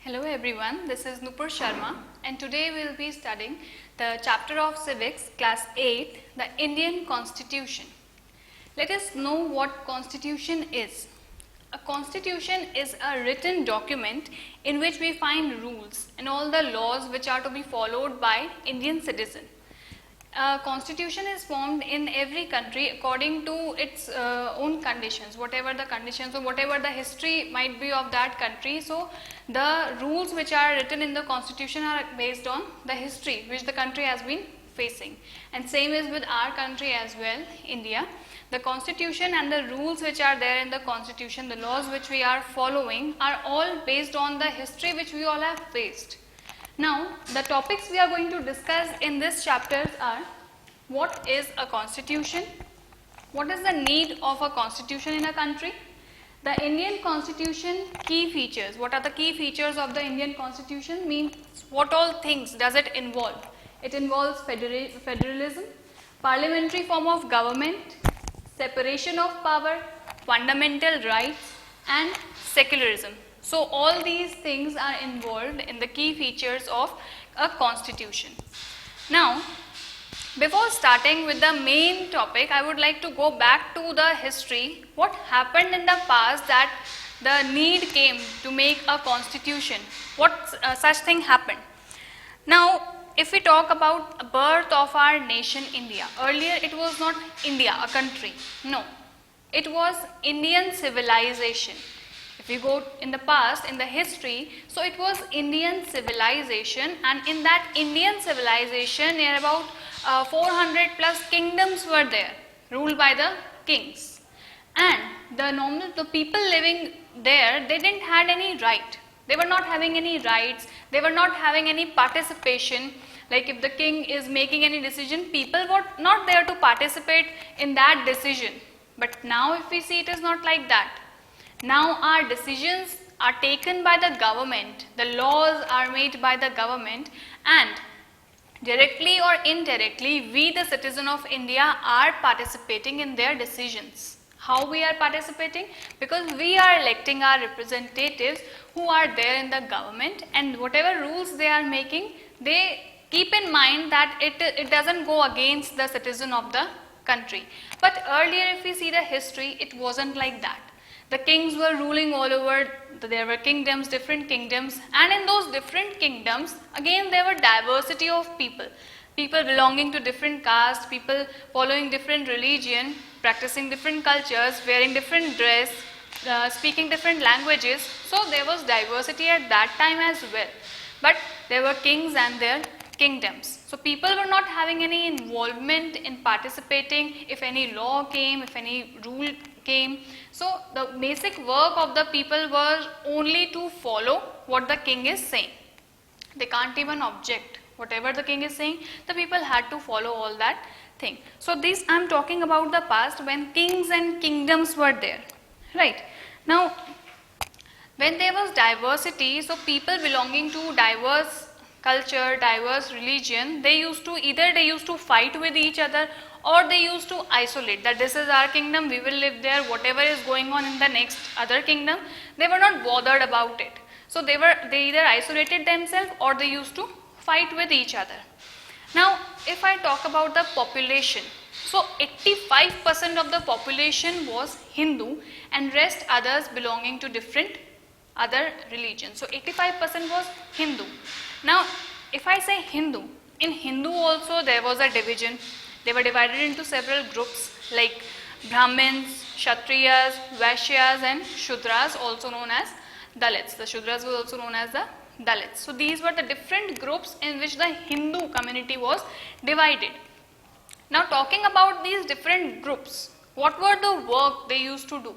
Hello everyone, this is Nupur Sharma and today we will be studying the chapter of civics class 8, the Indian Constitution. Let us know what constitution is. A constitution is a written document in which we find rules and all the laws which are to be followed by Indian citizen. A constitution is formed in every country according to its own conditions, whatever the conditions or whatever the history might be of that country. So the rules which are written in the constitution are based on the history which the country has been facing, and same is with our country as well, India. The constitution and the rules which are there in the constitution, the laws which we are following, are all based on the history which we all have faced. Now, the topics we are going to discuss in this chapter are: what is a constitution? What is the need of a constitution in a country? The Indian constitution key features. What are the key features of the Indian constitution? Means what all things does it involve? It involves federalism, parliamentary form of government, separation of power, fundamental rights, and secularism. So all these things are involved in the key features of a constitution. Now, before starting with the main topic, I would like to go back to the history. What happened in the past that the need came to make a constitution? What such thing happened? Now, if we talk about the birth of our nation India, earlier it was not India, a country. No, it was Indian civilization. If we go in the past, in the history, so it was Indian civilization, and in that Indian civilization, near about 400 plus kingdoms were there, ruled by the kings. And the people living there, they didn't had any right. They were not having any rights. They were not having any participation. Like if the king is making any decision, people were not there to participate in that decision. But now if we see, it is not like that. Now our decisions are taken by the government, the laws are made by the government, and directly or indirectly we the citizen of India are participating in their decisions. How we are participating? Because we are electing our representatives who are there in the government, and whatever rules they are making, they keep in mind that it doesn't go against the citizen of the country. But earlier if we see the history, it wasn't like that. The kings were ruling all over, there were kingdoms, different kingdoms, and in those different kingdoms, again there were diversity of people. People belonging to different castes, people following different religion, practicing different cultures, wearing different dress, speaking different languages. So there was diversity at that time as well. But there were kings and their kingdoms. So people were not having any involvement in participating if any law came, if any rule came. So the basic work of the people was only to follow what the king is saying. They can't even object. Whatever the king is saying, the people had to follow all that thing. So this I am talking about the past when kings and kingdoms were there. Right. Now, when there was diversity, so people belonging to diverse culture, diverse religion, they used to fight with each other, or they used to isolate that this is our kingdom, we will live there, whatever is going on in the next other kingdom, they were not bothered about it. So they either isolated themselves or they used to fight with each other. Now if I talk about the population, so 85% of the population was Hindu and rest others belonging to different other religions. So 85% was Hindu. Now if I say Hindu, in Hindu also there was a division. They were divided into several groups like Brahmins, Kshatriyas, Vaishyas, and Shudras, also known as Dalits. The Shudras were also known as the Dalits. So these were the different groups in which the Hindu community was divided. Now talking about these different groups, what were the work they used to do?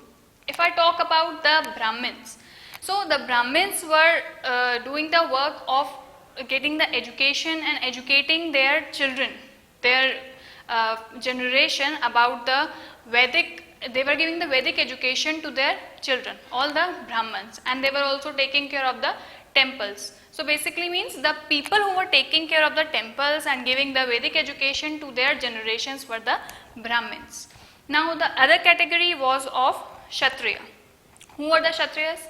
If I talk about the Brahmins, so the Brahmins were doing the work of getting the education and educating their children, their generation about the Vedic. They were giving the Vedic education to their children, all the Brahmins, and they were also taking care of the temples. So basically means the people who were taking care of the temples and giving the Vedic education to their generations were the Brahmins. Now the other category was of Kshatriya. Who were the Kshatriyas?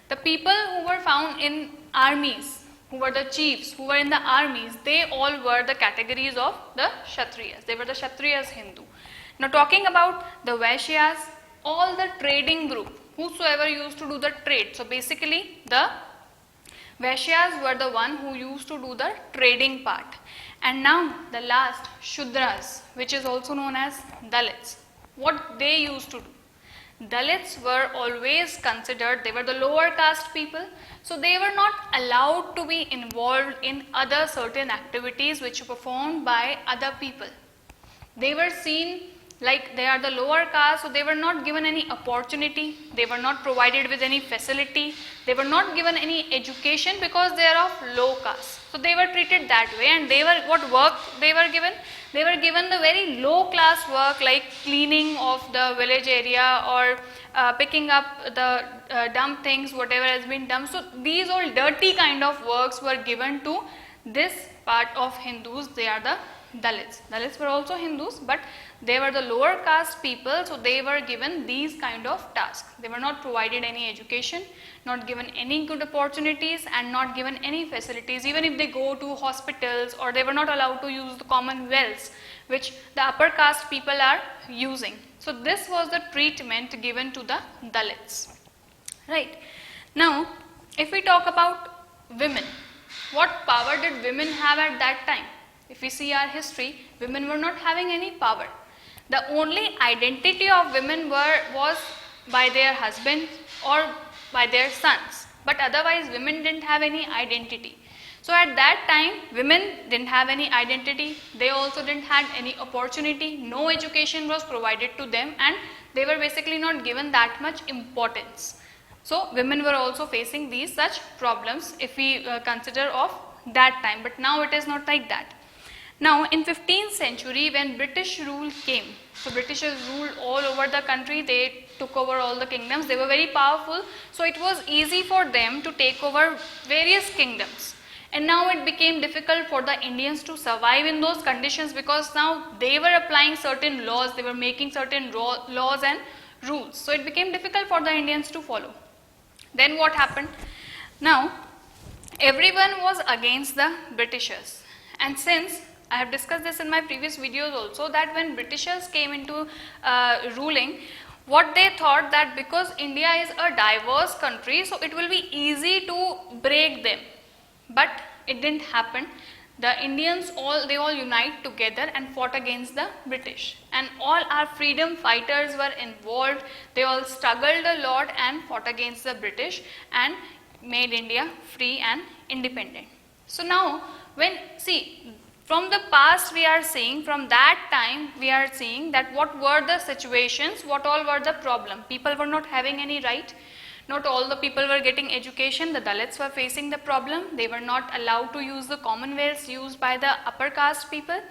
The people who were found in armies, who were the chiefs, who were in the armies, they all were the categories of the Kshatriyas. They were the Kshatriyas Hindu. Now talking about the Vaishyas, all the trading group, whosoever used to do the trade. So basically the Vaishyas were the one who used to do the trading part. And now the last, Shudras, which is also known as Dalits. What they used to do? Dalits were always considered, they were the lower caste people, so they were not allowed to be involved in other certain activities which were performed by other people. They were seen like they are the lower caste, so they were not given any opportunity, they were not provided with any facility, they were not given any education because they are of low caste. So they were treated that way, and they were, what work they were given? They were given the very low class work like cleaning of the village area or picking up the dumb things, whatever has been dumped. So these all dirty kind of works were given to this part of Hindus. They are the Dalits. Dalits were also Hindus, but they were the lower caste people, so they were given these kind of tasks. They were not provided any education, not given any good opportunities, and not given any facilities. Even if they go to hospitals, or they were not allowed to use the commonwealths which the upper caste people are using. So this was the treatment given to the Dalits. Right. Now if we talk about women, what power did women have at that time? If we see our history, women were not having any power. The only identity of women was by their husbands or by their sons, but otherwise women didn't have any identity. So at that time, women didn't have any identity, they also didn't have any opportunity, no education was provided to them, and they were basically not given that much importance. So women were also facing these such problems if we consider of that time, but now it is not like that. Now in 15th century when British rule came, so Britishers ruled all over the country, they took over all the kingdoms, they were very powerful, so it was easy for them to take over various kingdoms. And now it became difficult for the Indians to survive in those conditions, because now they were applying certain laws, they were making certain laws and rules. So it became difficult for the Indians to follow. Then what happened? Now everyone was against the Britishers, and since I have discussed this in my previous videos also, that when Britishers came into ruling, what they thought that because India is a diverse country, so it will be easy to break them. But it didn't happen. The Indians they all unite together and fought against the British, and all our freedom fighters were involved. They all struggled a lot and fought against the British and made India free and independent. So now from the past we are seeing, from that time we are seeing that what were the situations, what all were the problem. People were not having any right, not all the people were getting education, the Dalits were facing the problem, they were not allowed to use the commonwealths used by the upper caste people,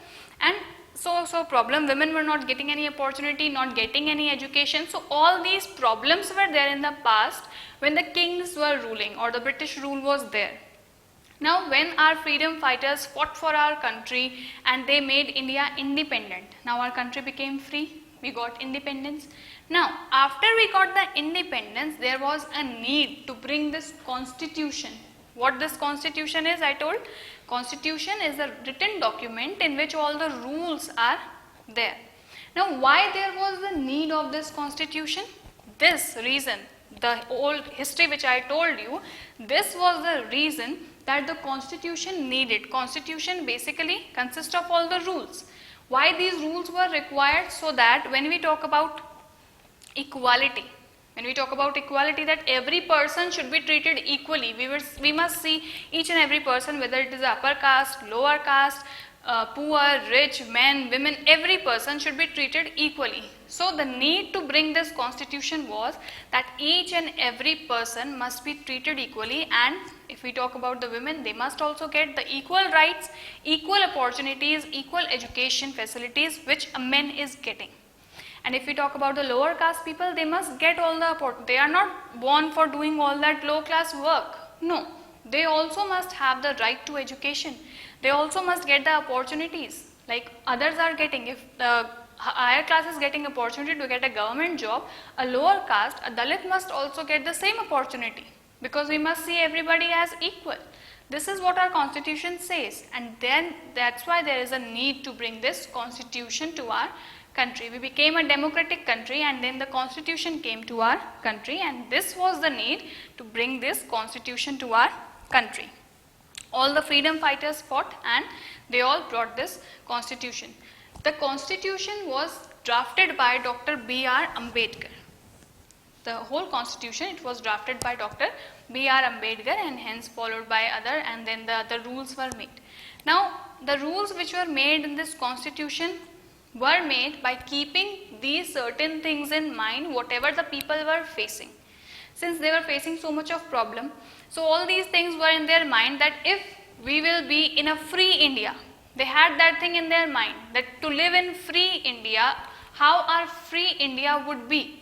and so problem, women were not getting any opportunity, not getting any education. So all these problems were there in the past when the kings were ruling or the British rule was there. Now when our freedom fighters fought for our country and they made India independent, now our country became free, we got independence. Now after we got the independence, there was a need to bring this constitution. What this constitution is, I told, constitution is a written document in which all the rules are there. Now why there was the need of this constitution? This reason, the old history which I told you, this was the reason that the constitution needed. Constitution basically consists of all the rules. Why these rules were required? So that when we talk about equality, that every person should be treated equally, we must see each and every person, whether it is upper caste, lower caste, poor, rich, men, women, every person should be treated equally. So the need to bring this constitution was that each and every person must be treated equally, and if we talk about the women, they must also get the equal rights, equal opportunities, equal education facilities which a man is getting. And if we talk about the lower caste people, they must get all the they are not born for doing all that low class work. No, they also must have the right to education. They also must get the opportunities like others are getting. If the higher class is getting opportunity to get a government job, a lower caste, a Dalit must also get the same opportunity, because we must see everybody as equal. This is what our constitution says, and then that's why there is a need to bring this constitution to our country. We became a democratic country, and then the constitution came to our country, and this was the need to bring this constitution to our country. All the freedom fighters fought and they all brought this constitution. The constitution was drafted by Dr. B.R. Ambedkar. The whole constitution, it was drafted by Dr. B.R. Ambedkar and hence followed by other, and then the other rules were made. Now, the rules which were made in this constitution were made by keeping these certain things in mind, whatever the people were facing. Since they were facing so much of problem, so all these things were in their mind that if we will be in a free India, they had that thing in their mind that to live in free India, how our free India would be.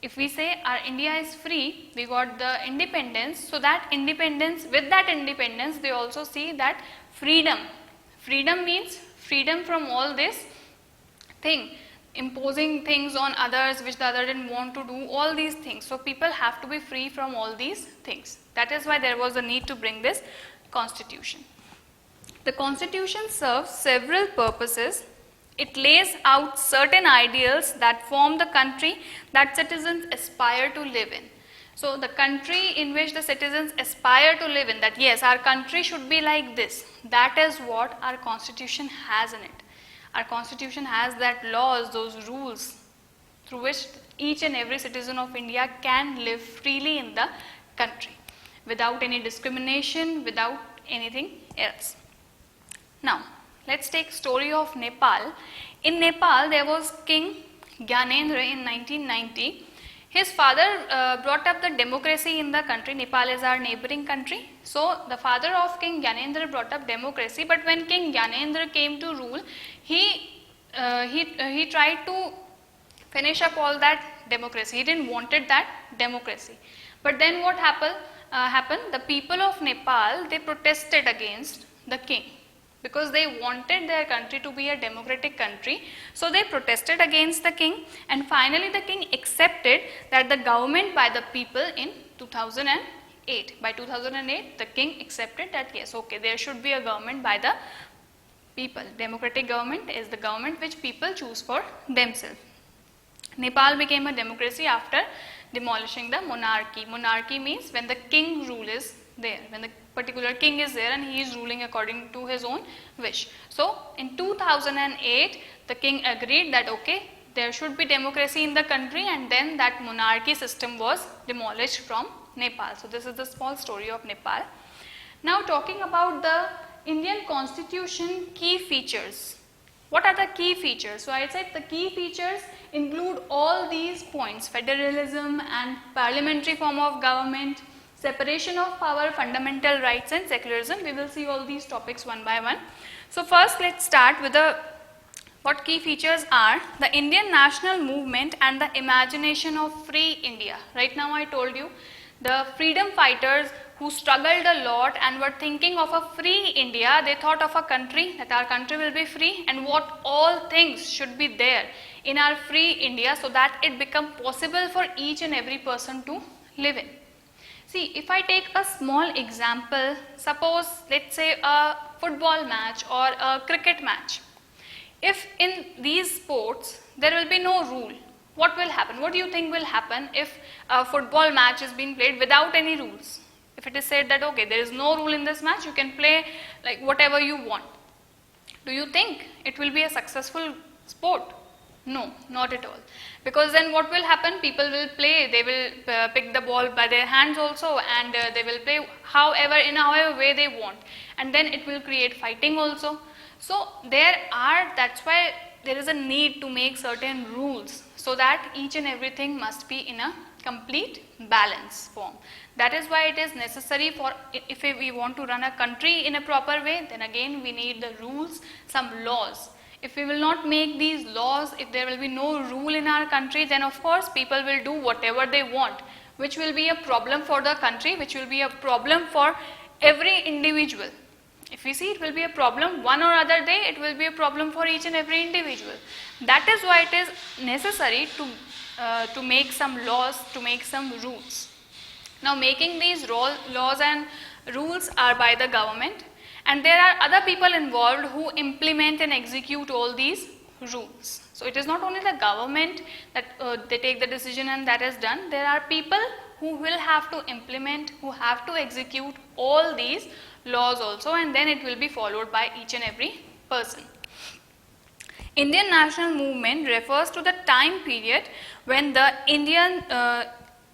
If we say our India is free, we got the independence, so that independence, with that independence, they also see that freedom. Freedom means freedom from all this thing, imposing things on others which the other didn't want to do, all these things. So people have to be free from all these things. That is why there was a need to bring this constitution. The constitution serves several purposes. It lays out certain ideals that form the country that citizens aspire to live in. So the country in which the citizens aspire to live in, that yes, our country should be like this, that is what our constitution has in it. Our constitution has that laws, those rules through which each and every citizen of India can live freely in the country without any discrimination, without anything else. Now, let's take story of Nepal. In Nepal, there was King Gyanendra in 1990. His father brought up the democracy in the country. Nepal is our neighboring country. So, the father of King Gyanendra brought up democracy. But when King Gyanendra came to rule, he tried to finish up all that democracy. He didn't wanted that democracy. But then what happened? The people of Nepal, they protested against the king, because they wanted their country to be a democratic country. So they protested against the king, and finally the king accepted that the government by the people in 2008. By 2008, the king accepted that yes, okay, there should be a government by the people. Democratic government is the government which people choose for themselves. Nepal became a democracy after demolishing the monarchy. Monarchy means when the king rule is there, when the particular king is there and he is ruling according to his own wish. So, in 2008, the king agreed that okay, there should be democracy in the country, and then that monarchy system was demolished from Nepal. So, this is the small story of Nepal. Now, talking about the Indian constitution key features. What are the key features? So, I said the key features include all these points: federalism and parliamentary form of government, separation of power, fundamental rights and secularism. We will see all these topics one by one. So first let's start with what key features are: the Indian national movement and the imagination of free India. Right now I told you the freedom fighters who struggled a lot and were thinking of a free India, they thought of a country, that our country will be free and what all things should be there in our free India so that it become possible for each and every person to live in. See, if I take a small example, suppose let's say a football match or a cricket match. If in these sports there will be no rule, what will happen? What do you think will happen if a football match is being played without any rules? If it is said that okay, there is no rule in this match, you can play like whatever you want. Do you think it will be a successful sport? No, not at all. Because then what will happen? People will play, they will pick the ball by their hands also, and they will play in however way they want, and then it will create fighting also. So that's why there is a need to make certain rules so that each and everything must be in a complete balance form. That is why it is necessary for, if we want to run a country in a proper way, then again we need the rules, some laws. If we will not make these laws, if there will be no rule in our country, then of course people will do whatever they want, which will be a problem for the country, which will be a problem for every individual. If we see, it will be a problem one or other day, it will be a problem for each and every individual. That is why it is necessary to make some laws, to make some rules. Now making these laws and rules are by the government, and there are other people involved who implement and execute all these rules. So it is not only the government that they take the decision and that is done. There are people who will have to implement, who have to execute all these laws also, and then it will be followed by each and every person. Indian national movement refers to the time period when the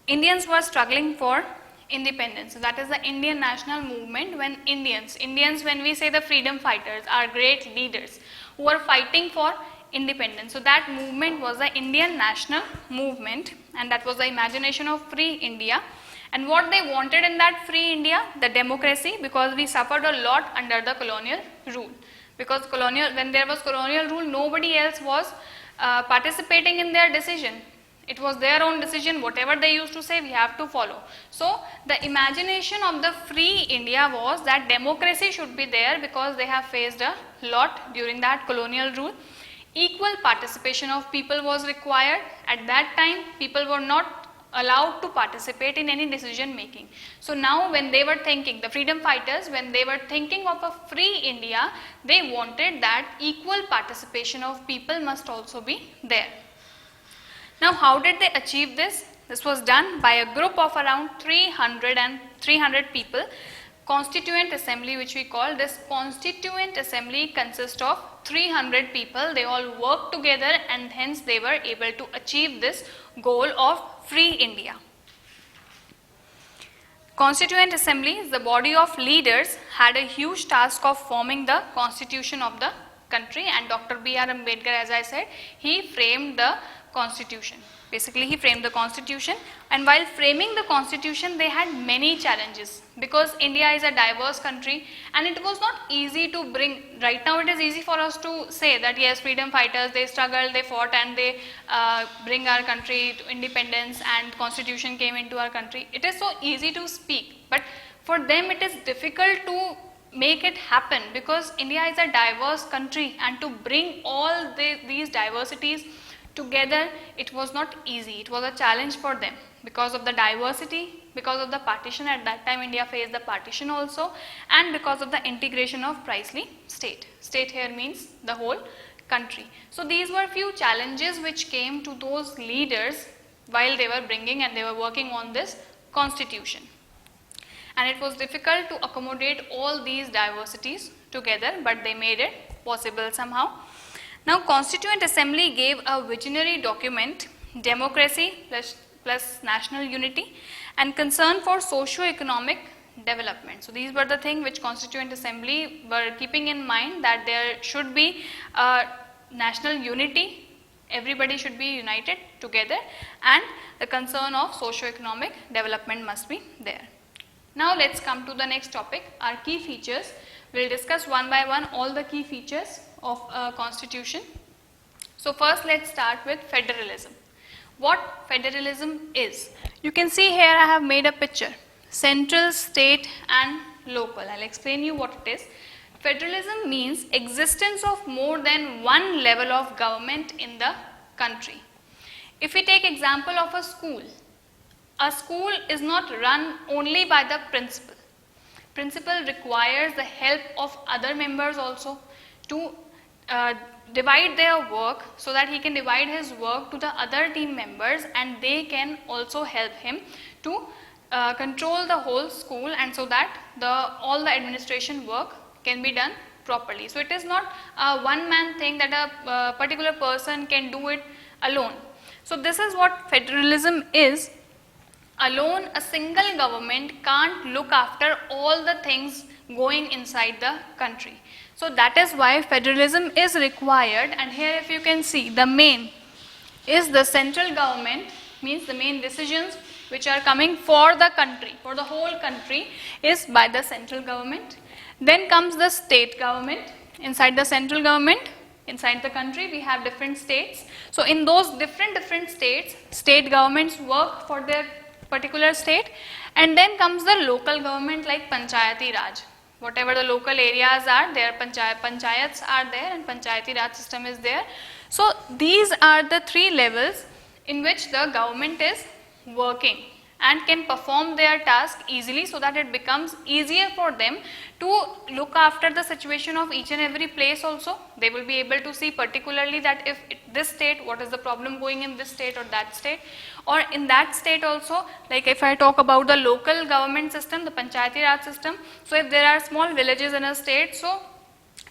Indians were struggling for independence. So that is the Indian national movement, when Indians when we say the freedom fighters are great leaders who are fighting for independence. So that movement was the Indian national movement, and that was the imagination of free India. And what they wanted in that free India? The democracy, because we suffered a lot under the colonial rule. Because when there was colonial rule, nobody else was participating in their decision. It was their own decision. Whatever they used to say, we have to follow. So the imagination of the free India was that democracy should be there, because they have faced a lot during that colonial rule. Equal participation of people was required. At that time, people were not allowed to participate in any decision making. So now when they were thinking, the freedom fighters, when they were thinking of a free India, they wanted that equal participation of people must also be there. Now how did they achieve this? This was done by a group of around 300 people. Constituent assembly, which we call, this constituent assembly consists of 300 people. They all worked together, and hence they were able to achieve this goal of free India. Constituent Assembly, the body of leaders, had a huge task of forming the constitution of the country, and Dr. B.R. Ambedkar, as I said, he framed the constitution. Basically, he framed the constitution, and while framing the constitution, they had many challenges, because India is a diverse country and it was not easy to bring. Right now it is easy for us to say that yes, freedom fighters, they struggled, they fought, and they bring our country to independence, and constitution came into our country. It is so easy to speak, but for them it is difficult to make it happen, because India is a diverse country, and to bring all these diversities together, it was not easy. It was a challenge for them because of the diversity, because of the partition. At that time India faced the partition also, and because of the integration of princely state. State here means the whole country. So these were few challenges which came to those leaders while they were bringing and they were working on this constitution. And it was difficult to accommodate all these diversities together, but they made it possible somehow. Now, Constituent Assembly gave a visionary document, democracy plus national unity, and concern for socio-economic development. So these were the things which Constituent Assembly were keeping in mind, that there should be national unity, everybody should be united together, and the concern of socio-economic development must be there. Now let's come to the next topic, our key features. We will discuss one by one all the key features of a constitution. So first let's start with federalism. What federalism is? You can see here I have made a picture, central, state and local. I'll explain you what it is. Federalism means existence of more than one level of government in the country. If we take example of a school is not run only by the principal. Principal requires the help of other members also to divide their work, so that he can divide his work to the other team members, and they can also help him to control the whole school, and so that all the administration work can be done properly. So it is not a one-man thing that a particular person can do it alone. So this is what federalism is. Alone, a single government can't look after all the things going inside the country. So that is why federalism is required, and here if you can see, the main is the central government, means the main decisions which are coming for the country, for the whole country, is by the central government. Then comes the state government. Inside the central government, inside the country, we have different states. So in those different states, state governments work for their particular state. And then comes the local government, like Panchayati Raj. Whatever the local areas are there, panchayats are there, and Panchayati Raj system is there. So these are the three levels in which the government is working. and can perform their task easily, so that it becomes easier for them to look after the situation of each and every place also. They will be able to see particularly that if this state, what is the problem going in this state or that state, or in that state also, like if I talk about the local government system, the Panchayati Raj system, so if there are small villages in a state, so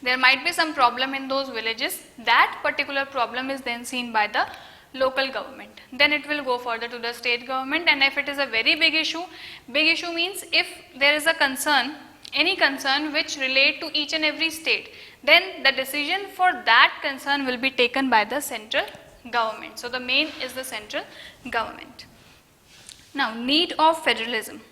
there might be some problem in those villages, that particular problem is then seen by the local government. Then it will go further to the state government, and if it is a very big issue means if there is a concern, any concern which relate to each and every state, then the decision for that concern will be taken by the central government. So the main is the central government. Now, need of federalism.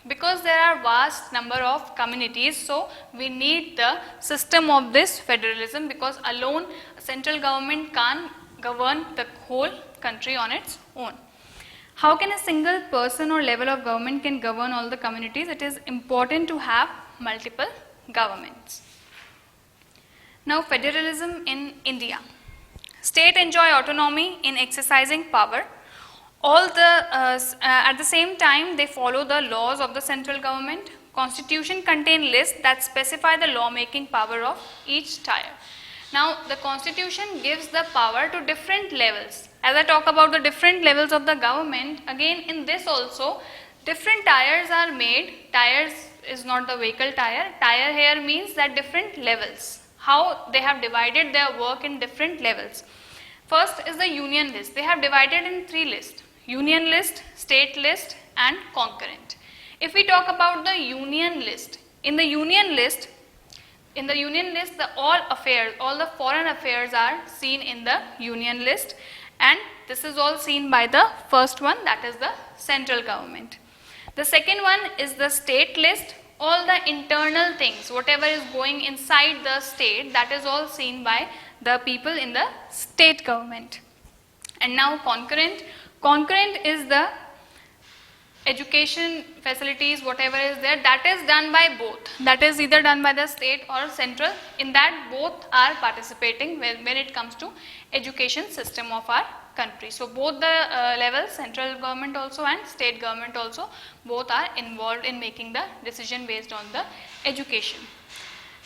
Because there are vast number of communities, so we need the system of this federalism, because alone central government can't govern the whole country on its own. How can a single person or level of government can govern all the communities? It is important to have multiple governments. Now, federalism in India. State enjoy autonomy in exercising power. At the same time, they follow the laws of the central government. Constitution contain lists that specify the lawmaking power of each tier. Now, the constitution gives the power to different levels. As I talk about the different levels of the government, again in this also, different tiers are made. Tiers is not the vehicle tire. Tire here means that different levels. How they have divided their work in different levels. First is the union list. They have divided in 3 lists: union list, state list and concurrent. If we talk about the union list, in the union list, all the foreign affairs are seen in the union list, and this is all seen by the first one, that is the central government. The second one is the state list. All the internal things, whatever is going inside the state, that is all seen by the people in the state government. And now concurrent. Concurrent is the education facilities, whatever is there, that is done by both. That is either done by the state or central. In that, both are participating when it comes to education system of our country. So both the levels, central government also and state government also, both are involved in making the decision based on the education.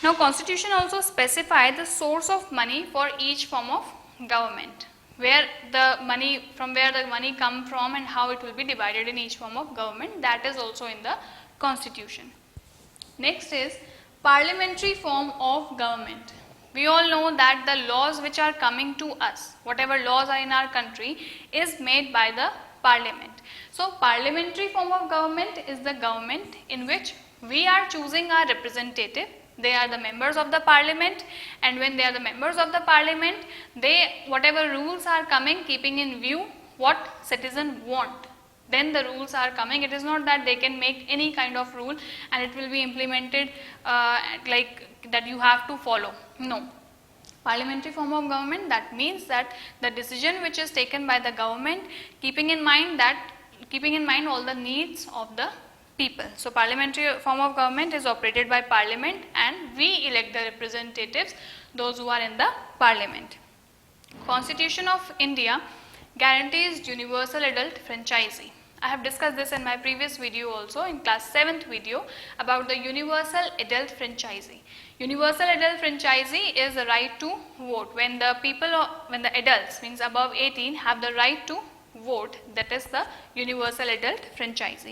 Now, constitution also specify the source of money for each form of government, where the money come from and how it will be divided in each form of government, that is also in the constitution. Next is parliamentary form of government. We all know that the laws which are coming to us, whatever laws are in our country, is made by the parliament. So parliamentary form of government is the government in which we are choosing our representative. They are the members of the parliament, and when they are the members of the parliament, whatever rules are coming, keeping in view what citizens want, then the rules are coming. It is not that they can make any kind of rule and it will be implemented like that you have to follow. No. Parliamentary form of government, that means that the decision which is taken by the government, keeping in mind all the needs of the people. So parliamentary form of government is operated by parliament, and we elect the representatives, those who are in the parliament. Constitution of India guarantees universal adult franchise. I have discussed this in my previous video also, in class 7th video, about the universal adult franchise. Universal adult franchise is the right to vote. When the adults, means above 18, have the right to vote, that is the universal adult franchise.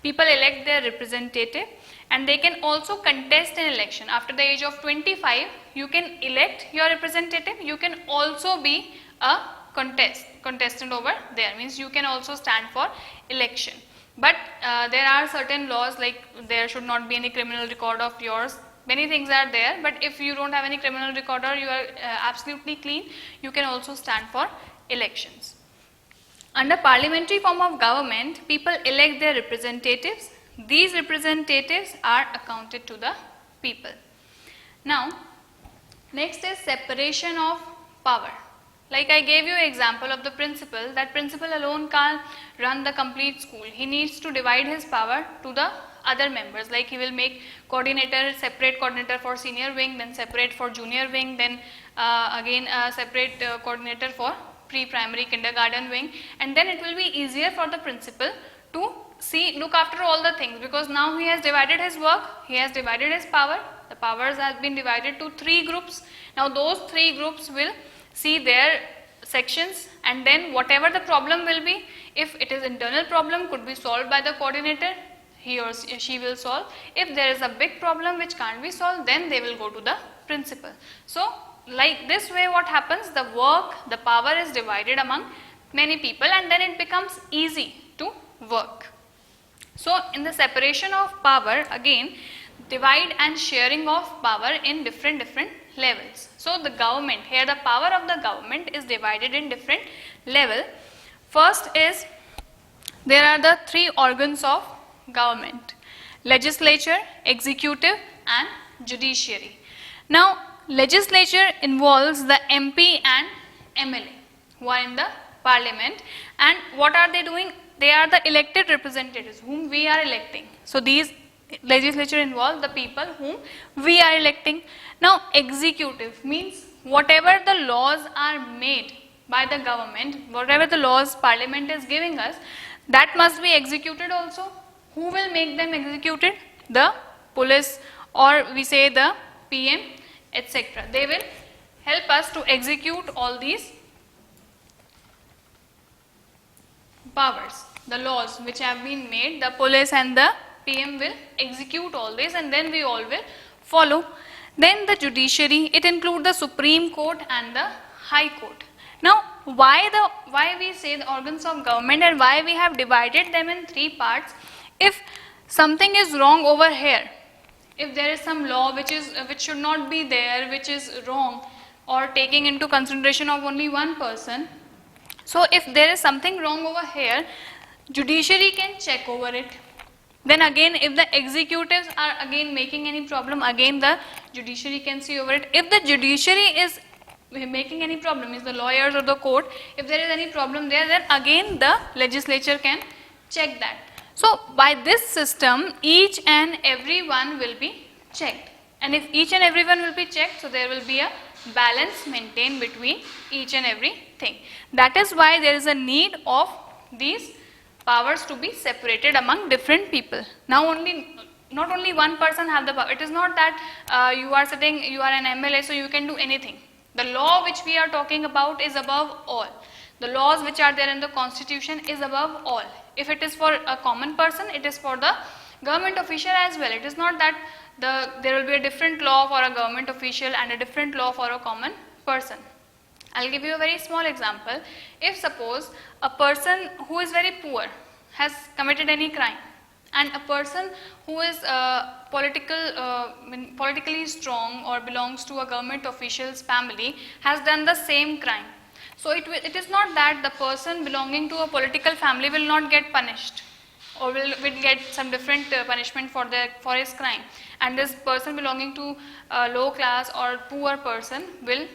People elect their representative, and they can also contest an election. After the age of 25, you can elect your representative. You can also be a contestant over there, means you can also stand for election. But there are certain laws, like there should not be any criminal record of yours. Many things are there, but if you don't have any criminal record or you are absolutely clean, you can also stand for elections. Under parliamentary form of government, people elect their representatives. These representatives are accounted to the people. Now, next is separation of power. Like I gave you an example of the principal, that principal alone can't run the complete school. He needs to divide his power to the other members, like he will make separate coordinator for senior wing, then separate for junior wing, then again a separate coordinator for pre-primary kindergarten wing, and then it will be easier for the principal to look after all the things, because now he has divided his work, he has divided his power. The powers have been divided to 3 groups. Now those 3 groups will see their sections, and then whatever the problem will be, if it is internal problem, could be solved by the coordinator, he or she will solve. If there is a big problem which can't be solved, then they will go to the principal. So like this way what happens, the work, the power is divided among many people, and then it becomes easy to work. So in the separation of power, again divide and sharing of power in different levels. So the government, here the power of the government is divided in different level. First is, there are the 3 organs of government: legislature, executive and judiciary. Now legislature involves the MP and MLA who are in the parliament, and what are they doing? They are the elected representatives whom we are electing. So these legislature involve the people whom we are electing. Now executive means whatever the laws are made by the government, whatever the laws parliament is giving us, that must be executed also. Who will make them executed? The police, or we say the PM, etc. They will help us to execute all these powers. The laws which have been made, the police and the PM will execute all this, and then we all will follow. Then the judiciary, it includes the Supreme Court and the High Court. Now why we say the organs of government and why we have divided them in 3 parts? If something is wrong over here, if there is some law which should not be there, which is wrong, or taking into consideration of only one person, so if there is something wrong over here, judiciary can check over it. Then again, if the executives are again making any problem, again the judiciary can see over it. If the judiciary is making any problem, means the lawyers or the court, if there is any problem there, then again the legislature can check that. So by this system, each and every one will be checked, and if each and every one will be checked, so there will be a balance maintained between each and everything. That is why there is a need of these powers to be separated among different people. Now not only one person have the power. It is not that you are an MLA, so you can do anything. The law which we are talking about is above all. The laws which are there in the constitution is above all. If it is for a common person, it is for the government official as well. It is not that there will be a different law for a government official and a different law for a common person. I'll give you a very small example. If suppose a person who is very poor has committed any crime, and a person who is politically strong or belongs to a government official's family has done the same crime. So it is not that the person belonging to a political family will not get punished, or will get some different punishment for his crime, and this person belonging to a low class or poor person will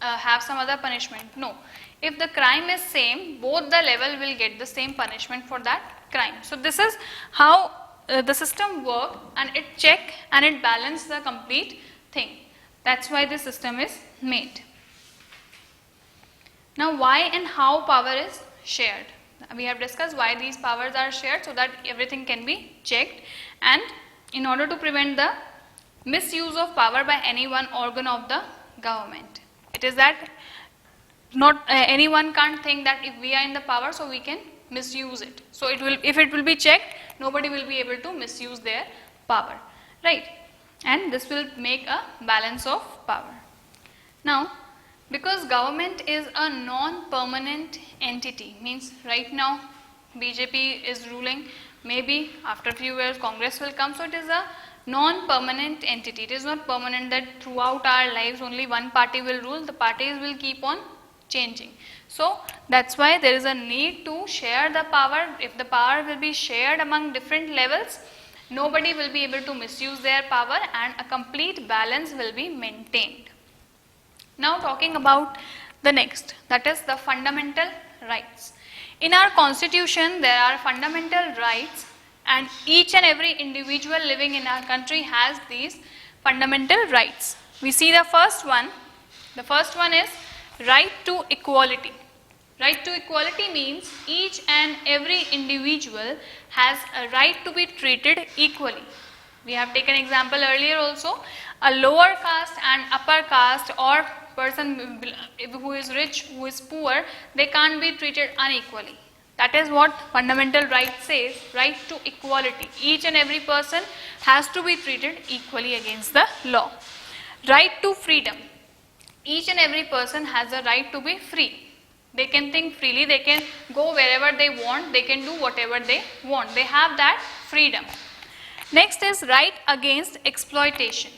have some other punishment. No. If the crime is same, both the level will get the same punishment for that crime. So this is how the system works, and it check and it balance the complete thing. That's why this system is made. Now why and how power is shared? We have discussed why these powers are shared, so that everything can be checked, and in order to prevent the misuse of power by any one organ of the government. It is that not anyone can't think that if we are in the power, so we can misuse it. So if it will be checked, nobody will be able to misuse their power, right? And this will make a balance of power. Now, because government is a non-permanent entity, means right now BJP is ruling, maybe after a few years Congress will come, so it is a non-permanent entity. It is not permanent that throughout our lives only one party will rule. The parties will keep on changing. So that's why there is a need to share the power. If the power will be shared among different levels, nobody will be able to misuse their power, and a complete balance will be maintained. Now talking about the next, that is the fundamental rights. In our constitution there are fundamental rights, and each and every individual living in our country has these fundamental rights. We see the first one. The first one is right to equality. Right to equality means each and every individual has a right to be treated equally. We have taken example earlier also. A lower caste and upper caste or person who is rich, who is poor, they can't be treated unequally. That is what fundamental right says, right to equality. Each and every person has to be treated equally against the law. Right to freedom. Each and every person has a right to be free. They can think freely, they can go wherever they want, they can do whatever they want. They have that freedom. Next is right against exploitation.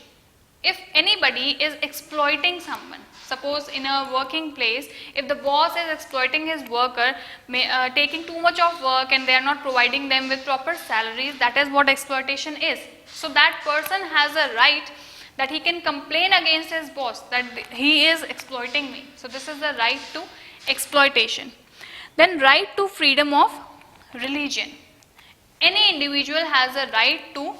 If anybody is exploiting someone, suppose in a working place, if the boss is exploiting his worker, taking too much of work and they are not providing them with proper salaries, that is what exploitation is. So that person has a right that he can complain against his boss that he is exploiting me. So this is the right to exploitation. Then right to freedom of religion. Any individual has a right to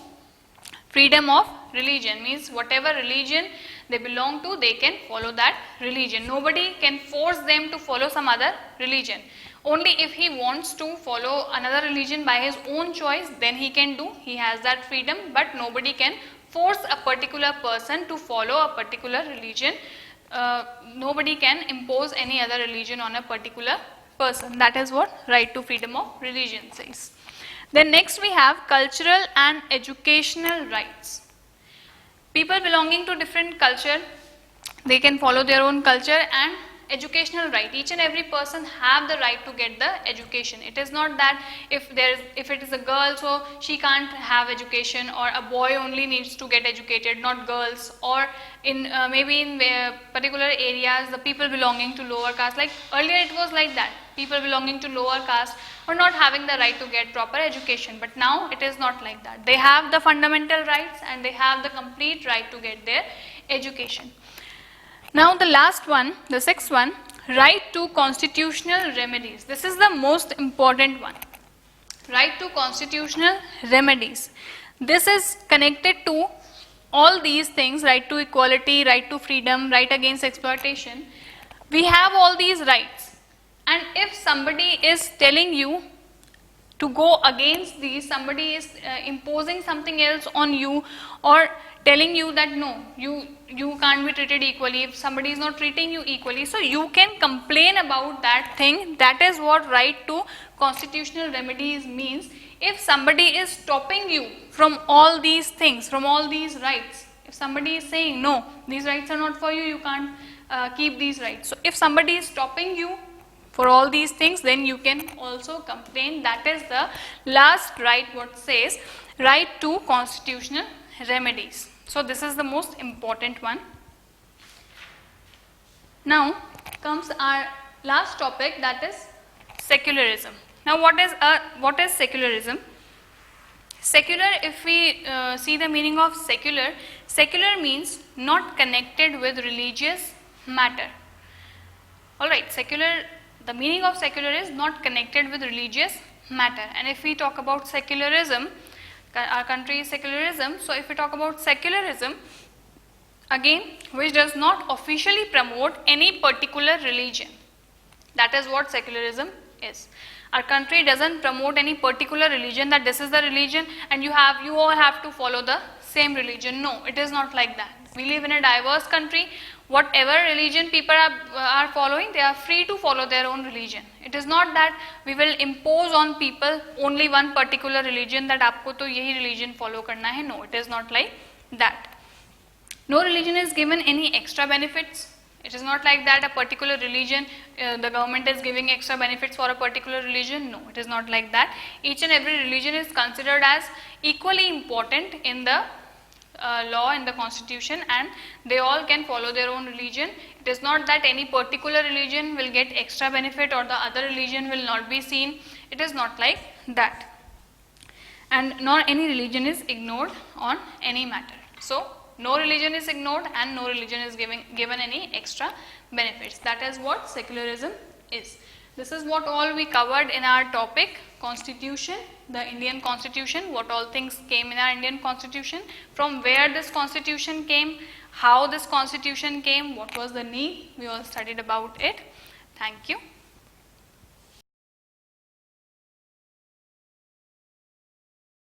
freedom of religion, means whatever religion they belong to, they can follow that religion. Nobody can force them to follow some other religion. Only if he wants to follow another religion by his own choice, then he can do. He has that freedom, but nobody can force a particular person to follow a particular religion. Nobody can impose any other religion on a particular person. That is what right to freedom of religion says. Then next we have cultural and educational rights. People belonging to different culture, they can follow their own culture. And educational right, each and every person have the right to get the education. It is not that if it is a girl, so she can't have education, or a boy only needs to get educated, not girls. Or in maybe in particular areas, the people belonging to lower caste, like earlier it was like that, people belonging to lower caste were not having the right to get proper education, but now it is not like that. They have the fundamental rights and they have the complete right to get their education. Now the last one, the sixth one, right to constitutional remedies. This is the most important one. Right to constitutional remedies. This is connected to all these things, right to equality, right to freedom, right against exploitation. We have all these rights. And if somebody is telling you to go against these, somebody is imposing something else on you, or telling you that no, you can't be treated equally, if somebody is not treating you equally, so you can complain about that thing. That is what right to constitutional remedies means. If somebody is stopping you from all these things, from all these rights, if somebody is saying no, these rights are not for you, you can't keep these rights. So if somebody is stopping you for all these things, then you can also complain. That is the last right, what says right to constitutional remedies. So this is the most important one. Now comes our last topic, that is secularism. Now what is secularism? Secular, if we see the meaning of secular, secular means not connected with religious matter. Alright, secular, the meaning of secular is not connected with religious matter. And if we talk about secularism, our country is secularism, so if we talk about secularism, again, which does not officially promote any particular religion. That is what secularism is. Our country doesn't promote any particular religion, that this is the religion and you all have to follow the same religion. No, it is not like that. We live in a diverse country. Whatever religion people are following, they are free to follow their own religion. It is not that we will impose on people only one particular religion, that aapko to yahi religion follow karna hai. No, it is not like that. No religion is given any extra benefits. It is not like that a particular religion, the government is giving extra benefits for a particular religion. No, it is not like that. Each and every religion is considered as equally important in the law and the constitution, and they all can follow their own religion. It is not that any particular religion will get extra benefit or the other religion will not be seen. It is not like that. And nor any religion is ignored on any matter. So no religion is ignored and no religion is given any extra benefits. That is what secularism is. This is what all we covered in our topic, Constitution, the Indian Constitution, what all things came in our Indian Constitution, from where this Constitution came, how this Constitution came, what was the need, we all studied about it. Thank you.